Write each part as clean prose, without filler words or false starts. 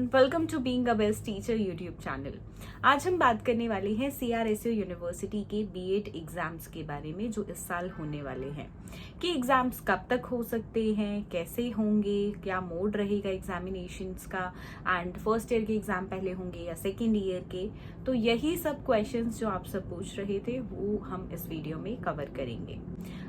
Welcome to being a best teacher YouTube channel. आज हम बात करने वाले हैं CRSU यूनिवर्सिटी के बीएड एग्जाम्स के बारे में जो इस साल होने वाले हैं कि एग्जाम्स कब तक हो सकते हैं, कैसे होंगे, क्या मोड रहेगा एग्जामिनेशंस का, एंड फर्स्ट ईयर के एग्जाम पहले होंगे या सेकेंड ईयर के। तो यही सब क्वेश्चंस जो आप सब पूछ रहे थे वो हम इस वीडियो में कवर करेंगे।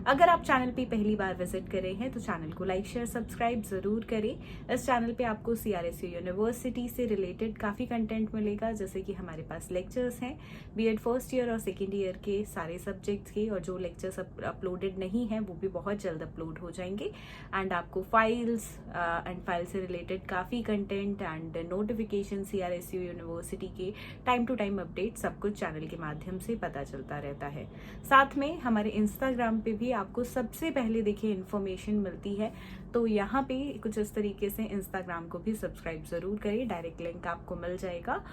अगर आप चैनल पे पहली बार विजिट कर रहे हैं तो चैनल को लाइक शेयर सब्सक्राइब जरूर करें। इस चैनल पे आपको CRSU यूनिवर्सिटी से रिलेटेड काफ़ी कंटेंट मिलेगा, जैसे कि हमारे पास लेक्चर्स हैं बीएड फर्स्ट ईयर और सेकेंड ईयर के सारे सब्जेक्ट्स के, और जो लेक्चर्स अपलोडेड नहीं हैं वो भी बहुत जल्द अपलोड हो जाएंगे। एंड आपको फाइल्स एंड फाइल से रिलेटेड काफ़ी content and notification CRSU university के टाइम टू टाइम अपडेट सब कुछ चैनल के माध्यम से पता चलता रहता है। साथ में हमारे इंस्टाग्राम पे भी आपको सबसे पहले देखिए इन्फॉर्मेशन मिलती है, तो यहाँ पे कुछ इस तरीके से इंस्टाग्राम को भी सब्सक्राइब जरूर करें। डायरेक्ट लिंक आपको मिल जाएगा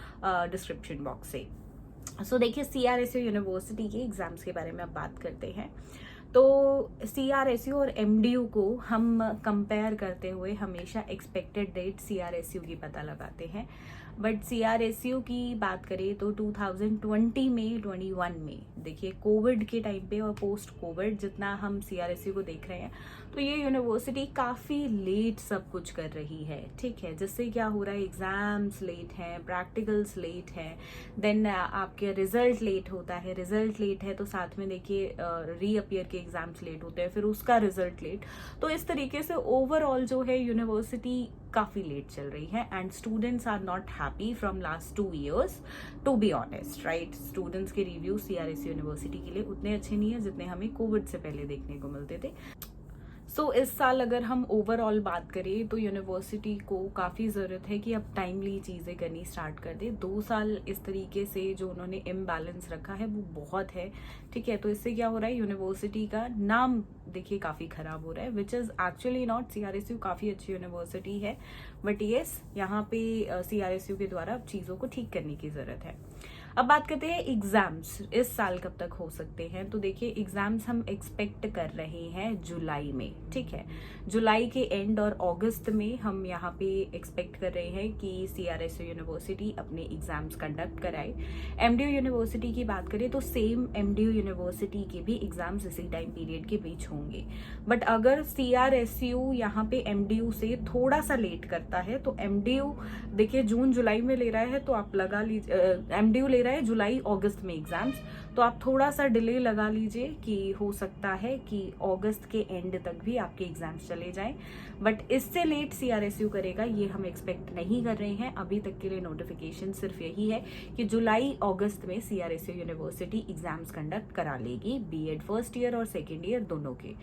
डिस्क्रिप्शन बॉक्स से। सो देखिए CRSU यूनिवर्सिटी के एग्जाम्स के बारे में अब बात करते हैं। तो CRSU और MDU को हम कंपेयर करते हुए हमेशा एक्सपेक्टेड डेट CRSU की पता लगाते हैं, बट CRSU की बात करें तो 2020 में 21 में देखिए कोविड के टाइम पे और पोस्ट कोविड जितना हम CRSU को देख रहे हैं तो ये यूनिवर्सिटी काफ़ी लेट सब कुछ कर रही है। ठीक है, जिससे क्या हो रहा है, एग्जाम्स लेट हैं, प्रैक्टिकल्स लेट हैं, देन आपके रिजल्ट लेट होता है, रिजल्ट लेट है तो साथ में देखिए रीअपियर के एग्जाम्स लेट होते हैं, फिर उसका रिजल्ट लेट। तो इस तरीके से ओवरऑल जो है यूनिवर्सिटी काफ़ी लेट चल रही है and students are not happy from last 2 years to be honest, right. Students के रिव्यू CRSU यूनिवर्सिटी के लिए उतने अच्छे नहीं है जितने हमें कोविड से पहले देखने को मिलते थे। सो इस साल अगर हम ओवरऑल बात करें तो यूनिवर्सिटी को काफ़ी ज़रूरत है कि अब टाइमली चीज़ें करनी स्टार्ट कर दे। 2 साल इस तरीके से जो उन्होंने इम्बैलेंस रखा है वो बहुत है। ठीक है, तो इससे क्या हो रहा है, यूनिवर्सिटी का नाम देखिए काफ़ी ख़राब हो रहा है, which is actually not. CRSU काफ़ी अच्छी यूनिवर्सिटी है, बट येस यहाँ पे CRSU के द्वारा चीज़ों को ठीक करने की ज़रूरत है। अब बात करते हैं एग्जाम्स इस साल कब तक हो सकते हैं। तो देखिए एग्जाम्स हम एक्सपेक्ट कर रहे हैं जुलाई में। ठीक है, जुलाई के एंड और अगस्त में हम यहाँ पे एक्सपेक्ट कर रहे हैं कि CRSU यूनिवर्सिटी अपने एग्जाम्स कंडक्ट कराए। MDU यूनिवर्सिटी की बात करें तो सेम MDU यूनिवर्सिटी के भी एग्जाम्स इसी टाइम पीरियड के बीच होंगे, बट अगर CRSU यहाँ पे MDU से थोड़ा सा लेट करता है तो MDU देखिए जून जुलाई में ले रहा है तो आप लगा लीजिए, MDU ले रहा है जुलाई अगस्त में एग्जाम्स, तो आप थोड़ा सा डिले लगा लीजिए कि हो सकता है कि अगस्त के एंड तक भी आपके एग्जाम्स चले जाएं, बट इससे लेट CRSU करेगा ये हम एक्सपेक्ट नहीं कर रहे हैं। अभी तक के लिए नोटिफिकेशन सिर्फ यही है कि जुलाई अगस्त में CRSU यूनिवर्सिटी एग्जाम्स कंडक्ट करा लेगी बीएड फर्स्ट ईयर और सेकेंड ईयर दोनों के।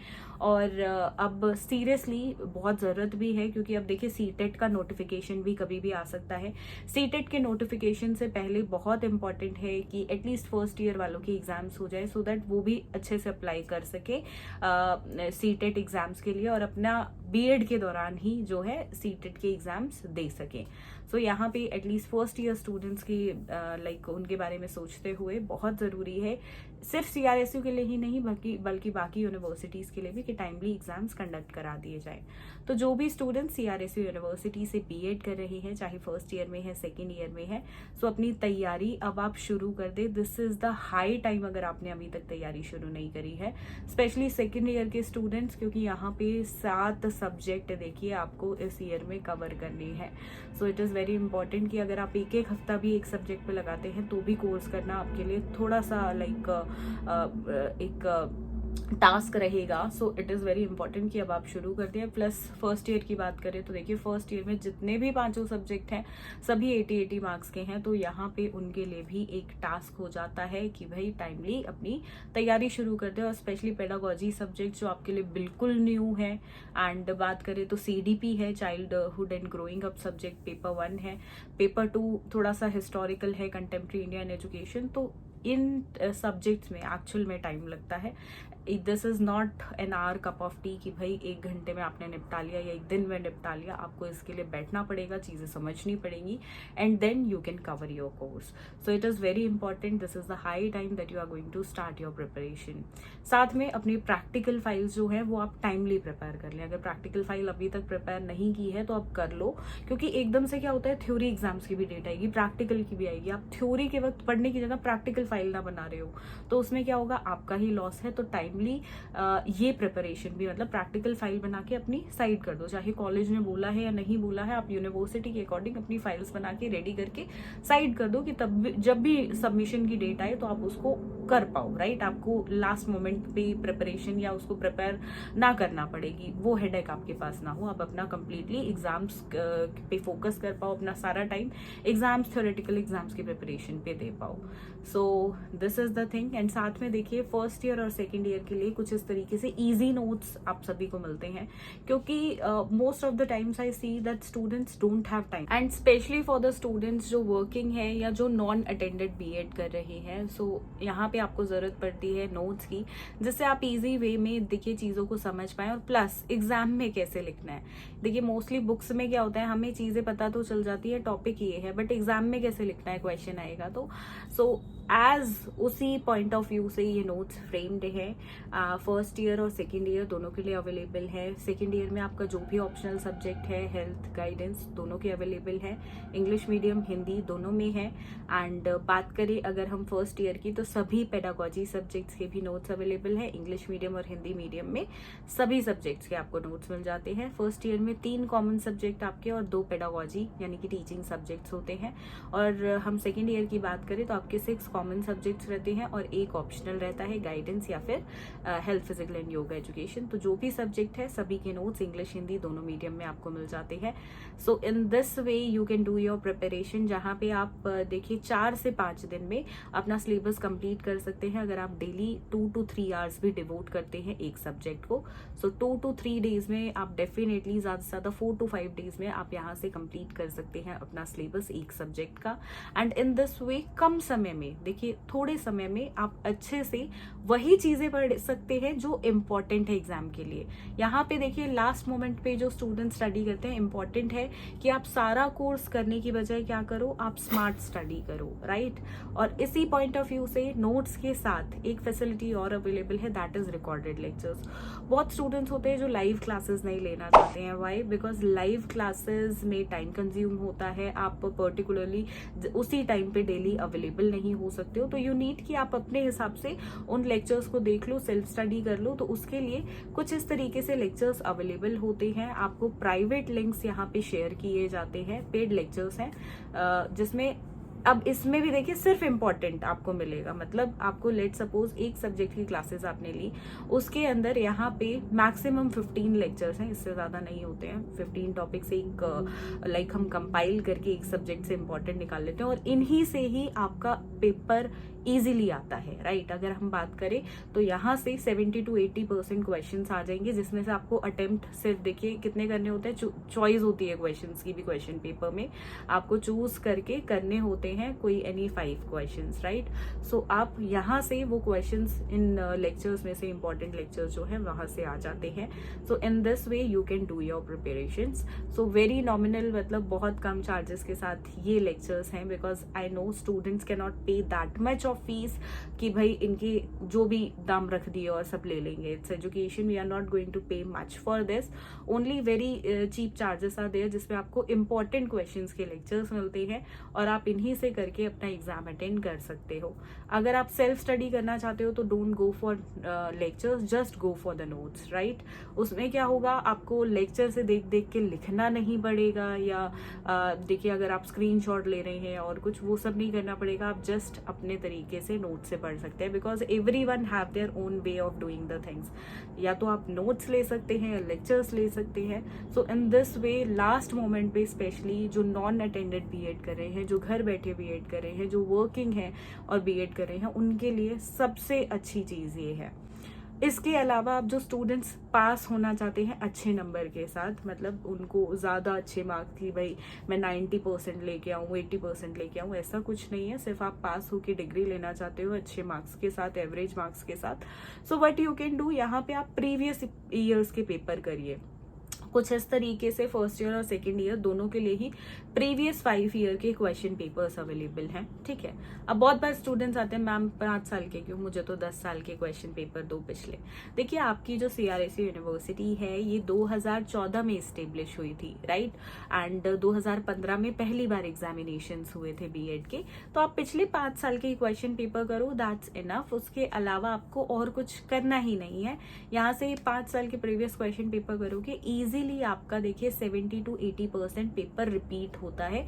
और अब सीरियसली बहुत ज़रूरत भी है, क्योंकि अब देखिए CTET का नोटिफिकेशन भी कभी भी आ सकता है। CTET के नोटिफिकेशन से पहले बहुत इंपॉर्टेंट है कि एटलीस्ट फर्स्ट ईयर वालों के एग्जाम्स हो जाए, सो दैट वो भी अच्छे से अप्लाई कर सके CTET एग्जाम्स के लिए और अपना बीएड के दौरान ही जो है CTET के एग्जाम्स दे सकें। सो यहाँ पे एटलीस्ट फर्स्ट ईयर स्टूडेंट्स की लाइक उनके बारे में सोचते हुए बहुत ज़रूरी है, सिर्फ CRSU के लिए ही नहीं बल्कि बाकी यूनिवर्सिटीज़ के लिए भी, कि टाइमली एग्जाम्स कंडक्ट करा दिए जाए। तो जो भी स्टूडेंट्स CRSU यूनिवर्सिटी से बीएड कर रहे हैं, चाहे फर्स्ट ईयर में है सेकेंड ईयर में है, सो अपनी तैयारी अब आप शुरू कर दे। This is the high time अगर आपने अभी तक तैयारी शुरू नहीं करी है, स्पेशली सेकेंड ईयर के स्टूडेंट्स, क्योंकि यहाँ पे 7 सब्जेक्ट देखिए आपको इस ईयर में कवर करनी है। So it is very important कि अगर आप एक हफ्ता भी एक सब्जेक्ट पे लगाते हैं तो भी कोर्स करना आपके लिए थोड़ा सा लाइक एक टास्क रहेगा। So it is very important कि अब आप शुरू कर दें। प्लस फर्स्ट ईयर की बात करें तो देखिए फर्स्ट ईयर में जितने भी 5 सब्जेक्ट हैं सभी 80 मार्क्स के हैं, तो यहाँ पे उनके लिए भी एक टास्क हो जाता है कि भाई टाइमली अपनी तैयारी शुरू कर दें। और स्पेशली पेडागोजी सब्जेक्ट जो आपके लिए बिल्कुल न्यू है, एंड बात करें तो CDP है, childhood and growing up subject, paper 1 है, पेपर 2 थोड़ा सा हिस्टोरिकल है, कंटेम्प्रेरी इंडियन एजुकेशन। तो इन सब्जेक्ट्स में एक्चुअल में टाइम लगता है। This is not an hour cup of T कि भाई 1 घंटे में आपने निपटा लिया या 1 दिन में निपटा लिया। आपको इसके लिए बैठना पड़ेगा, चीजें समझनी पड़ेंगी, and then you can cover your course. So it is very important, this is the high time that you are going to start your preparation. साथ में अपनी प्रैक्टिकल फाइल्स जो है वो आप टाइमली प्रिपेयर कर लें। अगर प्रैक्टिकल फाइल अभी तक प्रिपेयर नहीं की है तो आप कर लो, क्योंकि एकदम से क्या होता है, थ्योरी एग्जाम्स की भी डेट आएगी, प्रैक्टिकल की भी आएगी। आप थ्योरी के वक्त पढ़ने की जगह प्रैक्टिकल फाइल ना बना रहे हो तो उसमें क्या होगा, आपका ही लॉस है। तो टाइमली ये प्रिपरेशन भी, मतलब प्रैक्टिकल फाइल बना के अपनी साइड कर दो। चाहे कॉलेज ने बोला है या नहीं बोला है, आप यूनिवर्सिटी के अकॉर्डिंग अपनी फाइल्स बना के रेडी करके साइड कर दो कि तब जब भी सबमिशन की डेट आए तो आप उसको कर पाओ, राइट। आपको लास्ट मोमेंट पे प्रिपरेशन या उसको प्रिपेयर ना करना पड़ेगी, वो हेडेक आपके पास ना हो। आप अपना कंप्लीटली एग्जाम्स पे फोकस कर पाओ, अपना सारा टाइम एग्जाम्स, थ्योरेटिकल एग्जाम्स की प्रिपरेशन पे दे पाओ। So this is the thing. And साथ में देखिए, फर्स्ट ईयर और सेकेंड ईयर के लिए कुछ इस तरीके से इजी नोट्स आप सभी को मिलते हैं, क्योंकि most of the times I see that students don't have time, and specially for the students जो वर्किंग है या जो नॉन अटेंडेड बीएड कर रहे हैं। सो यहाँ पे आपको जरूरत पड़ती है नोट्स की, जिससे आप इजी वे में देखिए चीजों को समझ पाए, और प्लस एग्जाम में कैसे लिखना है। देखिए मोस्टली बुक्स में क्या होता है, हमें चीजें पता तो चल जाती है, टॉपिक ये है, बट एग्जाम में कैसे लिखना है, क्वेश्चन आएगा तो। सो एज उसी पॉइंट ऑफ व्यू से ये नोट्स फ्रेम्ड है। फर्स्ट ईयर और सेकेंड ईयर दोनों के लिए अवेलेबल है। सेकेंड ईयर में आपका जो भी ऑप्शनल सब्जेक्ट है, हेल्थ, गाइडेंस, दोनों के अवेलेबल है। इंग्लिश मीडियम, हिंदी दोनों में है। एंड बात करें अगर हम फर्स्ट ईयर की, तो सभी पेडागोजी सब्जेक्ट्स के भी नोट्स अवेलेबल है। इंग्लिश मीडियम और हिंदी मीडियम में सभी सब्जेक्ट्स के आपको नोट्स मिल जाते हैं। फर्स्ट ईयर में 3 कॉमन सब्जेक्ट आपके और 2 पेडागोजी यानी कि टीचिंग सब्जेक्ट्स होते हैं। और हम सेकेंड ईयर की बात करें तो आपके 6 कॉमन सब्जेक्ट्स रहते हैं और 1 ऑप्शनल रहता है, गाइडेंस या फिर health, physical and yoga education. तो जो भी सब्जेक्ट है सभी के नोट्स इंग्लिश हिंदी दोनों मीडियम में आपको मिल जाते हैं। So in this way you can do your preparation, जहाँ पे आप देखिए 4 से 5 दिन में अपना सिलेबस कंप्लीट कर सकते हैं, अगर आप डेली 2 to 3 आवर्स भी डिवोट करते हैं एक सब्जेक्ट को। सो 2 to 3 डेज में आप डेफिनेटली ज्यादा से ज्यादा 4 to 5 डेज में आप यहाँ से कंप्लीट कर सकते हैं अपना सिलेबस एक सब्जेक्ट का। एंड इन दिस वे कम समय में, देखिए थोड़े समय में आप अच्छे से वही चीजें पढ़ सकते हैं जो इम्पोर्टेंट है एग्जाम के लिए। यहाँ पे देखिए लास्ट मोमेंट पे जो स्टूडेंट स्टडी करते हैं, इंपॉर्टेंट है कि आप सारा कोर्स करने की बजाय क्या करो, आप स्मार्ट स्टडी करो, राइट। और इसी पॉइंट ऑफ व्यू से नोट्स के साथ एक फैसिलिटी और अवेलेबल है, दैट इज रिकॉर्डेड लेक्चर्स। बहुत स्टूडेंट्स होते हैं जो लाइव क्लासेस नहीं लेना चाहते हैं। वाई? बिकॉज लाइव क्लासेस में टाइम कंज्यूम होता है, आप पर्टिकुलरली उसी टाइम पे डेली अवेलेबल नहीं हो सकते हो। तो यू नीड कि आप अपने हिसाब से उन लेक्चर्स को देख लो, सेल्फ स्टडी कर लो। तो उसके लिए कुछ इस तरीके से लेक्चर्स अवेलेबल होते हैं। आपको प्राइवेट लिंक्स यहाँ पे शेयर किए जाते हैं, पेड लेक्चर्स हैं, जिसमें अब इसमें भी देखिए सिर्फ इम्पोर्टेंट आपको मिलेगा। मतलब आपको लेट सपोज एक सब्जेक्ट की क्लासेस आपने ली, उसके अंदर यहाँ पे मैक्सिमम 15 लेक्चर्स हैं, इससे ज्यादा नहीं होते हैं। 15 टॉपिक से एक लाइक हम कंपाइल करके एक सब्जेक्ट से इम्पोर्टेंट निकाल लेते हैं और इन्हीं से ही आपका पेपर इजीली आता है, राइट। अगर हम बात करें तो यहाँ से 70 to 80% क्वेश्चंस आ जाएंगे, जिसमें से आपको अटेम्प्ट सिर्फ देखिए कितने करने होते हैं, चॉइस होती है क्वेश्चंस की भी। क्वेश्चन पेपर में आपको चूज करके करने होते हैं कोई एनी 5 क्वेश्चंस, राइट। सो आप यहाँ से वो क्वेश्चंस इन लेक्चर्स में से इंपॉर्टेंट लेक्चर्स जो है वहां से आ जाते हैं। So in this way you can do your preparations. So very nominal, मतलब बहुत कम चार्जेस के साथ ये लेक्चर्स हैं, because I know students can not pay that much fees कि भाई इनके जो भी दाम रख दिए और सब ले लेंगे। It's education, we are not going to pay much for this, only very cheap charges are there, जिसपे आपको इंपॉर्टेंट क्वेश्चंस के लेक्चर्स मिलते हैं और आप इन्हीं से करके अपना एग्जाम अटेंड कर सकते हो। अगर आप सेल्फ स्टडी करना चाहते हो तो don't go for lectures, just go for the notes, right. उसमें क्या होगा, आपको लेक्चर से देख देख के लिखना नहीं पड़ेगा, या देखिए अगर आप स्क्रीनशॉट ले रहे हैं और कुछ, वो सब नहीं करना पड़ेगा। आप जस्ट अपने तरीके से नोट से पढ़ सकते हैं, because everyone have their own way of doing the things. या तो आप नोट्स ले सकते हैं या लेक्चर्स ले सकते हैं। So in this way last moment पे स्पेशली जो नॉन अटेंडेड बीएड कर रहे हैं, जो घर बैठे बीएड कर रहे हैं, जो वर्किंग है और बीएड कर रहे हैं, उनके लिए सबसे अच्छी चीज ये है। इसके अलावा आप जो स्टूडेंट्स पास होना चाहते हैं अच्छे नंबर के साथ, मतलब उनको ज़्यादा अच्छे मार्क्स की भाई मैं 90% लेके आऊँ, 80% लेके आऊँ, ऐसा कुछ नहीं है। सिर्फ आप पास होकर डिग्री लेना चाहते हो अच्छे मार्क्स के साथ, एवरेज मार्क्स के साथ, so what you can do, यहाँ पे आप प्रीवियस ईयर्स के पेपर करिए। कुछ इस तरीके से फर्स्ट ईयर और सेकेंड ईयर दोनों के लिए ही प्रीवियस 5 ईयर के क्वेश्चन पेपर्स अवेलेबल हैं, ठीक है। अब बहुत बार स्टूडेंट्स आते हैं, मैम 5 साल के क्यों, मुझे तो 10 साल के क्वेश्चन पेपर दो पिछले। देखिए आपकी जो CRSU यूनिवर्सिटी है ये 2014 में इस्टेब्लिश हुई थी, राइट, एंड 2015 में पहली बार एग्जामिनेशन हुए थे BEd के। तो आप पिछले 5 साल के क्वेश्चन पेपर करो, दैट्स इनफ। उसके अलावा आपको और कुछ करना ही नहीं है। यहाँ से 5 साल के प्रीवियस क्वेश्चन पेपर करोगे, इजीली आपका देखिए 70 to 80% पेपर रिपीट होता है।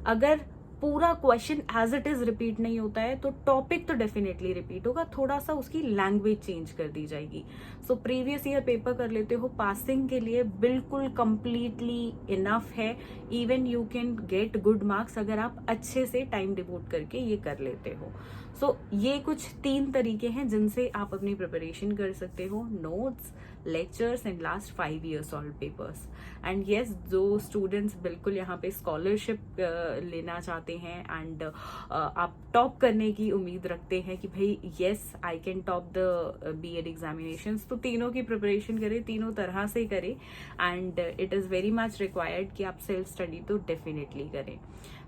अगर पूरा question as it is repeat नहीं होता है तो टॉपिक तो डेफिनेटली रिपीट होगा, थोड़ा सा उसकी लैंग्वेज चेंज कर दी जाएगी। सो प्रीवियस ईयर पेपर कर लेते हो, पासिंग के लिए बिल्कुल कंप्लीटली इनफ है। Even you can get good marks अगर आप अच्छे से टाइम डिवोट करके ये कर लेते हो। सो ये कुछ 3 तरीके हैं जिनसे आप अपनी प्रिपरेशन कर सकते हो, notes, lectures and last 5 year solve papers. And yes, जो स्टूडेंट्स बिल्कुल यहाँ पे स्कॉलरशिप लेना चाहते हैं एंड आप टॉप करने की उम्मीद रखते हैं कि भाई yes I can top the BEd examinations, तो तीनों की प्रिपरेशन करें, तीनों तरह से करें and it is very much required कि आप सेल्फ स्टडी तो डेफिनेटली करें।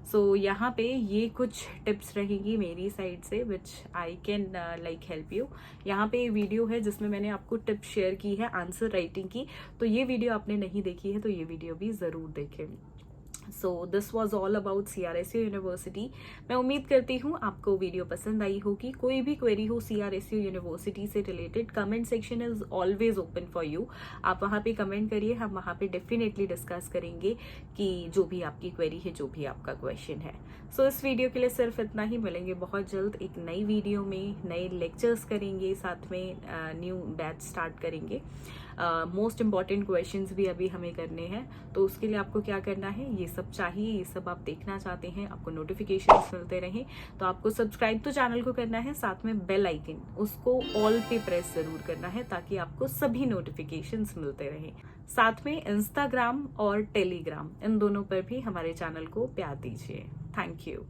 सो यहाँ पे ये कुछ टिप्स रहेंगी मेरी साइड से which I can like help you. यहाँ पे वीडियो है जिसमें मैंने आपको टिप्स शेयर की है आंसर राइटिंग की, तो ये वीडियो आपने नहीं देखी है तो ये वीडियो भी ज़रूर देखें। So this was all about CRSU university. मैं उम्मीद करती हूँ आपको वीडियो पसंद आई होगी। कोई भी क्वेरी हो CRSU यूनिवर्सिटी से related, comment section is always open for you. आप वहाँ पे कमेंट करिए, हम वहाँ पे डेफिनेटली डिस्कस करेंगे कि जो भी आपकी क्वेरी है, जो भी आपका क्वेश्चन है। सो इस वीडियो के लिए सिर्फ इतना ही, मिलेंगे बहुत जल्द एक नई वीडियो में, नए लेक्चर्स करेंगे, साथ में न्यू बैच स्टार्ट करेंगे। मोस्ट इम्पॉर्टेंट क्वेश्चंस भी अभी हमें करने हैं, तो उसके लिए आपको क्या करना है, ये सब चाहिए, ये सब आप देखना चाहते हैं, आपको नोटिफिकेशंस मिलते रहें, तो आपको सब्सक्राइब तो चैनल को करना है, साथ में बेल आइकन उसको ऑल पे प्रेस जरूर करना है ताकि आपको सभी नोटिफिकेशंस मिलते रहें। साथ में इंस्टाग्राम और टेलीग्राम इन दोनों पर भी हमारे चैनल को प्यार दीजिए। Thank you.